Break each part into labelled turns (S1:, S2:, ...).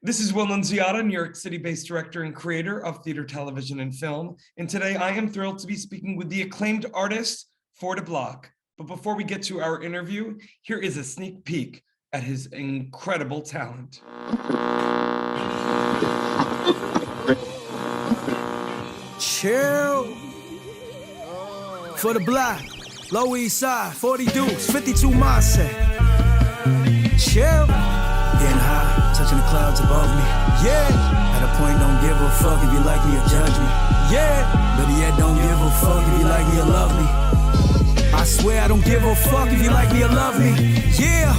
S1: This is Will Nunziata, New York City-based director and creator of theater, television, and film. And today I am thrilled to be speaking with the acclaimed artist, ForDaBlok. But before we get to our interview, here is a sneak peek at his incredible talent.
S2: Chill. ForDaBlok, Low East Side, 40 dudes, 52 mindset. Chill. Getting high, touching the clouds above me. Yeah. At a point, don't give a fuck if you like me or judge me. Yeah. But yet, don't give a fuck if you like me or love me. I swear I don't give a fuck if you like me or love me. Yeah.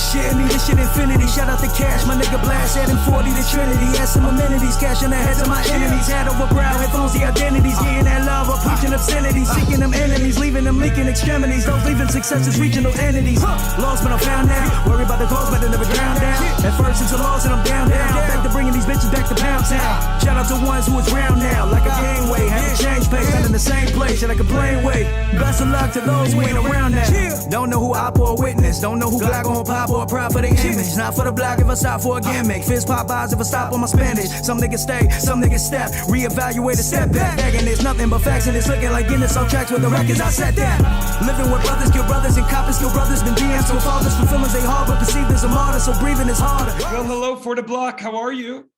S2: Share me, this shit infinity. Shout out to Cash, my nigga Blast, adding 40 to Trinity. Add some amenities, cash on the heads of my enemies. Hat over brow, headphones, the identities. Getting that love, or preaching obscenities. Seeking them enemies, leaving them leaking extremities. Those leaving successes, reaching those entities. Lost but I'm found now. Worry about the cause, but they never drown down. At first it's a loss and I'm down. Back to bringing these bitches back to Pound Town. Shout out to ones who is round now. Like a gangway, have to change pace. Not in the same place, and I complain way. Best of luck to those who ain't around now. Don't know who I pour witness. Don't know who Glock gon' pop or pride for the image. Not for the block if I stop for a gimmick. Fist pop eyes if I stop on my spinach. Some niggas stay, some niggas step. Reevaluate a step back. Begging there's nothing but facts and it's looking like Guinness on tracks with the records I set down. Living with brothers, kill brothers, and coppers kill brothers. Been DMs to fathers for feelings they harbor. Perceived as a martyr, so breathing is harder.
S1: Well, hello, ForDaBlok. How are you?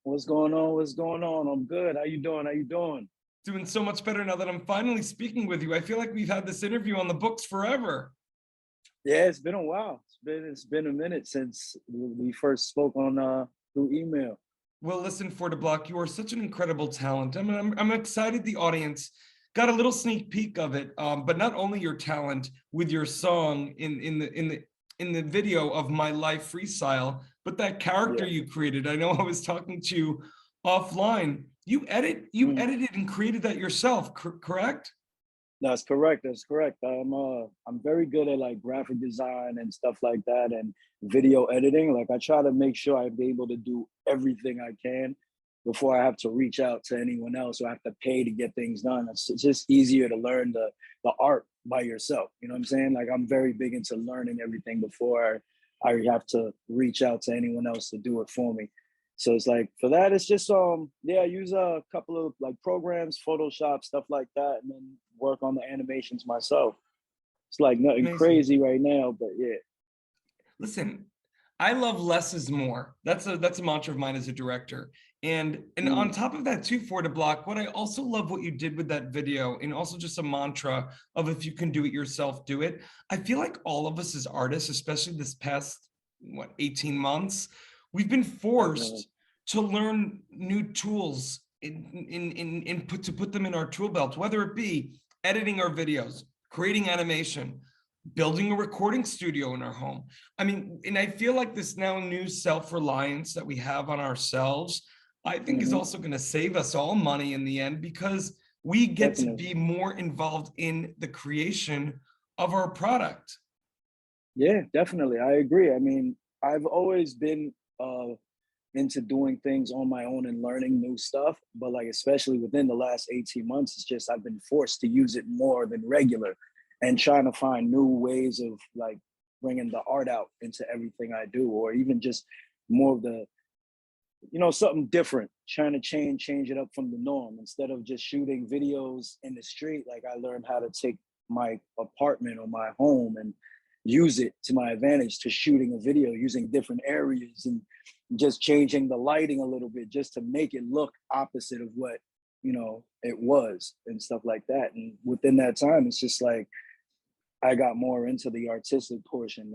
S3: What's going on? What's going on? I'm good. How you doing? How you doing?
S1: Doing so much better now that I'm finally speaking with you. I feel like we've had this interview on the books forever.
S3: Yeah, it's been a while. It's been a minute since we first spoke on through email.
S1: Well, listen, ForDaBlok, you are such an incredible talent. I mean, I'm excited the audience got a little sneak peek of it, but not only your talent with your song in the video of My Life Freestyle, but that character you created. I know I was talking to you offline. You edited and created that yourself, correct?
S3: That's correct. That's correct. I'm very good at like graphic design and stuff like that, and video editing. Like I try to make sure I'm able to do everything I can before I have to reach out to anyone else or I have to pay to get things done. It's just easier to learn the art by yourself. You know what I'm saying? Like I'm very big into learning everything before I have to reach out to anyone else to do it for me. So it's like for that, it's just I use a couple of like programs, Photoshop, stuff like that, and then work on the animations myself. It's like nothing crazy right now, but yeah.
S1: Listen, I love less is more. That's a mantra of mine as a director. And on top of that too, ForDaBlok, what I also love what you did with that video, and also just a mantra of if you can do it yourself, do it. I feel like all of us as artists, especially this past 18 months, we've been forced to learn new tools to put them in our tool belt, whether it be editing our videos, creating animation, building a recording studio in our home. I mean, and I feel like this now new self-reliance that we have on ourselves, I think is also going to save us all money in the end, because we get to be more involved in the creation of our product.
S3: Yeah, definitely. I agree. I mean, I've always been into doing things on my own and learning new stuff, but like especially within the last 18 months, it's just I've been forced to use it more than regular and trying to find new ways of like bringing the art out into everything I do, or even just more of the, something different, trying to change it up from the norm. Instead of just shooting videos in the street, like I learned how to take my apartment or my home and use it to my advantage to shooting a video using different areas and just changing the lighting a little bit just to make it look opposite of what it was and stuff like that. And within that time, it's just like I got more into the artistic portion,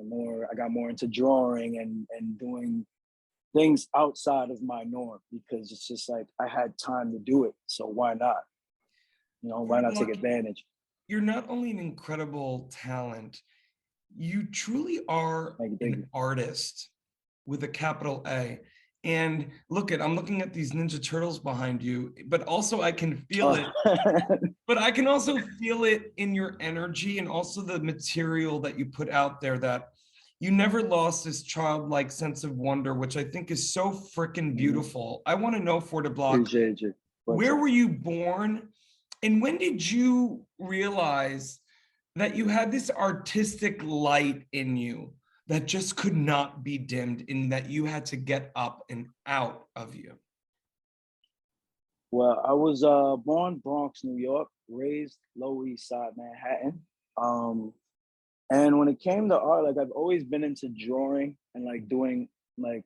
S3: I got more into drawing and doing things outside of my norm, because it's just like I had time to do it, so why not? Why not take advantage?
S1: You're not only an incredible talent, you truly are an artist with a capital A. And I'm looking at these Ninja Turtles behind you, but also I can feel it. But I can also feel it in your energy and also the material that you put out there, that you never lost this childlike sense of wonder, which I think is so freaking beautiful. I want to know, ForDaBlok, where were you born? And when did you realize that you had this artistic light in you that just could not be dimmed in that you had to get up and out of you?
S3: Well, I was born Bronx, New York, raised Lower East Side, Manhattan. Um, and when it came to art, like I've always been into drawing and like doing like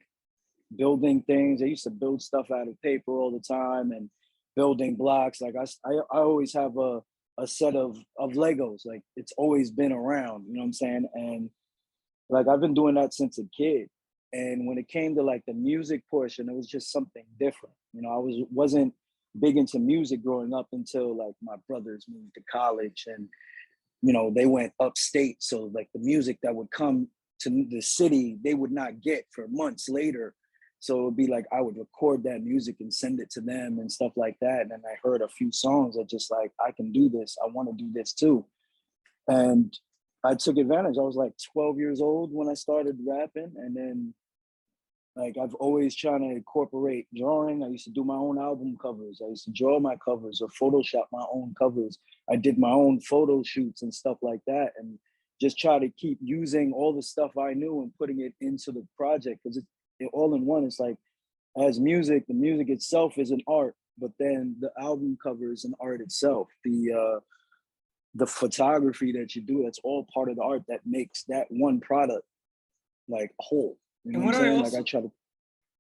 S3: building things. I used to build stuff out of paper all the time and building blocks. Like I always have a set of Legos. Like it's always been around. You know what I'm saying? And like I've been doing that since a kid. And when it came to like the music portion, it was just something different. You know, wasn't big into music growing up until like my brothers moved to college and you know they went upstate. So like the music that would come to the city, they would not get for months later. So it would be like I would record that music and send it to them and stuff like that. And then I heard a few songs that just like I can do this. I want to do this too. And I took advantage. I was like 12 years old when I started rapping. And then like I've always trying to incorporate drawing. I used to do my own album covers. I used to draw my covers or Photoshop my own covers. I did my own photo shoots and stuff like that. And just try to keep using all the stuff I knew and putting it into the project because it all in one. It's like as music, the music itself is an art, but then the album cover is an art itself. The photography that you do, that's all part of the art that makes that one product like whole. You know
S1: And
S3: what I'm
S1: what I
S3: saying? Like I
S1: also,
S3: try to,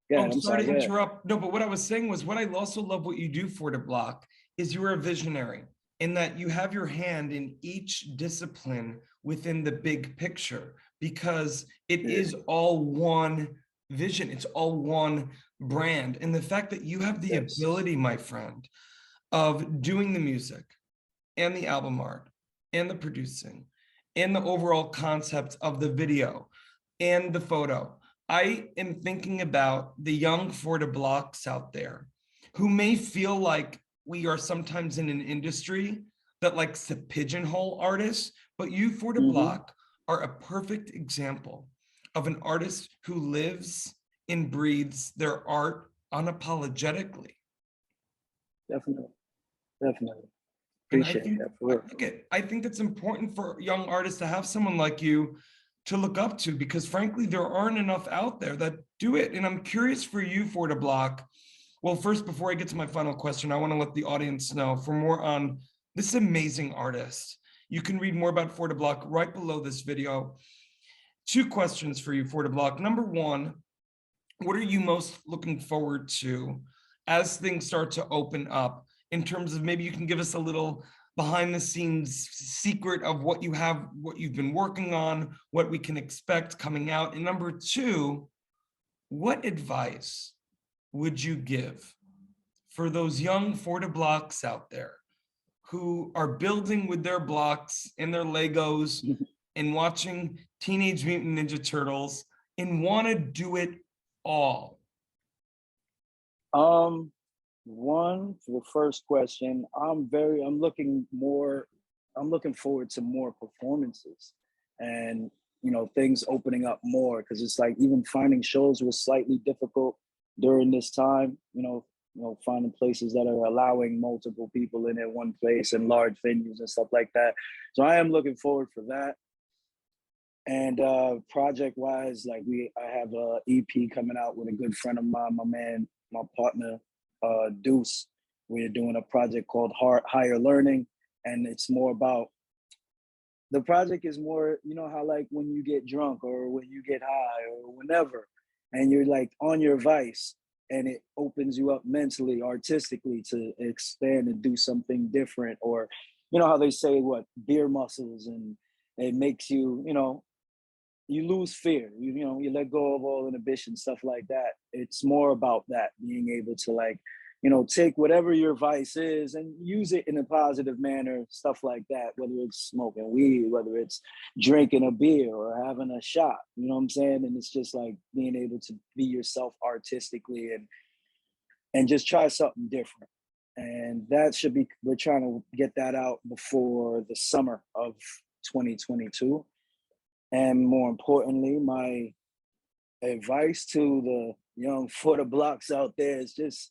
S3: yeah,
S1: oh,
S3: I'm
S1: sorry
S3: sorry,
S1: to
S3: yeah.
S1: interrupt. No, but what I was saying was what I also love what you do for the block is you're a visionary in that you have your hand in each discipline within the big picture because it is all one vision. It's all one brand. And the fact that you have the
S3: Yes.
S1: ability, my friend, of doing the music and the album art and the producing and the overall concept of the video and the photo. I am thinking about the young ForDaBloks out there who may feel like we are sometimes in an industry that likes to pigeonhole artists, but you
S3: Mm-hmm.
S1: ForDaBlok are a perfect example of an artist who lives and breathes their art unapologetically.
S3: Definitely. Definitely.
S1: And I
S3: Appreciate
S1: think
S3: that for real.
S1: I think it's important for young artists to have someone like you to look up to because frankly, there aren't enough out there that do it. And I'm curious for you, ForDaBlok. Well, first, before I get to my final question, I want to let the audience know for more on this amazing artist. You can read more about ForDaBlok right below this video. Two questions for you, ForDaBlok. Number one, what are you most looking forward to as things start to open up in terms of maybe you can give us a little behind the scenes secret of what you have, what you've been working on, what we can expect coming out. And number two, what advice would you give for those young ForDaBloks out there who are building with their blocks and their Legos and watching Teenage Mutant Ninja Turtles and want to do it all?
S3: One for the first question, I'm looking forward to more performances and you know things opening up more because it's like even finding shows was slightly difficult during this time, finding places that are allowing multiple people in at one place and large venues and stuff like that. So I am looking forward for that. And project wise, like I have a EP coming out with a good friend of mine, my man, my partner, Deuce. We're doing a project called Higher Learning, and it's more about the project is more, you know how like when you get drunk or when you get high or whenever, and you're like on your vice, and it opens you up mentally, artistically to expand and do something different, or you know how they say what beer muscles, and it makes you, you lose fear. You let go of all inhibition, stuff like that. It's more about that, being able to like, take whatever your vice is and use it in a positive manner, stuff like that, whether it's smoking weed, whether it's drinking a beer or having a shot, you know what I'm saying? And it's just like being able to be yourself artistically and just try something different. And we're trying to get that out before the summer of 2022. And more importantly, my advice to the young ForDaBloks out there is just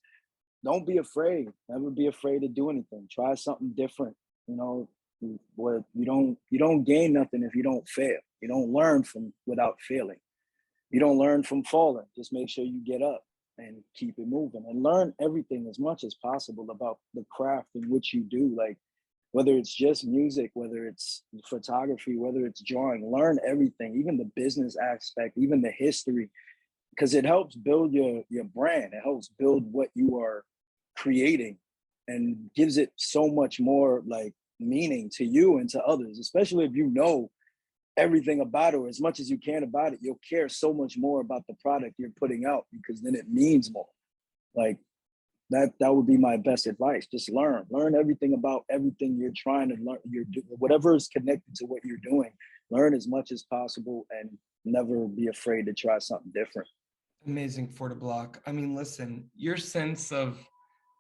S3: don't be afraid. Never be afraid to do anything. Try something different. What you don't gain nothing if you don't fail. You don't learn from without failing. You don't learn from falling. Just make sure you get up and keep it moving and learn everything as much as possible about the craft in which you do. Like whether it's just music, whether it's photography, whether it's drawing, learn everything, even the business aspect, even the history, because it helps build your brand. It helps build what you are creating and gives it so much more like meaning to you and to others, especially if you know everything about it or as much as you can about it. You'll care so much more about the product you're putting out because then it means more. Like that would be my best advice. Just learn everything about everything you're trying to learn. Whatever is connected to what you're doing, learn as much as possible and never be afraid to try something different.
S1: Amazing, ForDaBlok. I mean, listen, your sense of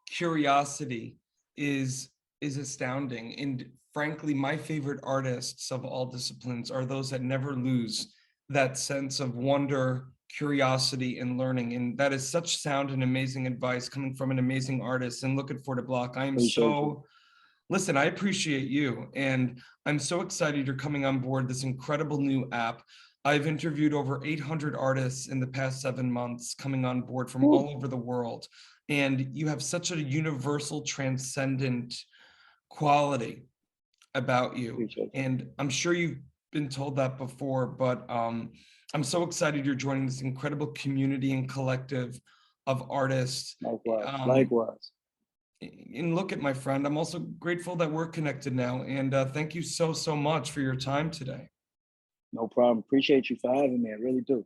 S1: curiosity is astounding. And frankly, my favorite artists of all disciplines are those that never lose that sense of wonder, curiosity, and learning. And that is such sound and amazing advice coming from an amazing artist. And look at ForDaBlok. I am listen, I appreciate you. And I'm so excited you're coming on board this incredible new app. I've interviewed over 800 artists in the past 7 months coming on board from all over the world. And you have such a universal, transcendent quality about you. And I'm sure you've been told that before, but I'm so excited you're joining this incredible community and collective of artists.
S3: Likewise.
S1: And look at my friend, I'm also grateful that we're connected now. And thank you so much for your time today.
S3: No problem. Appreciate you for having me. I really do.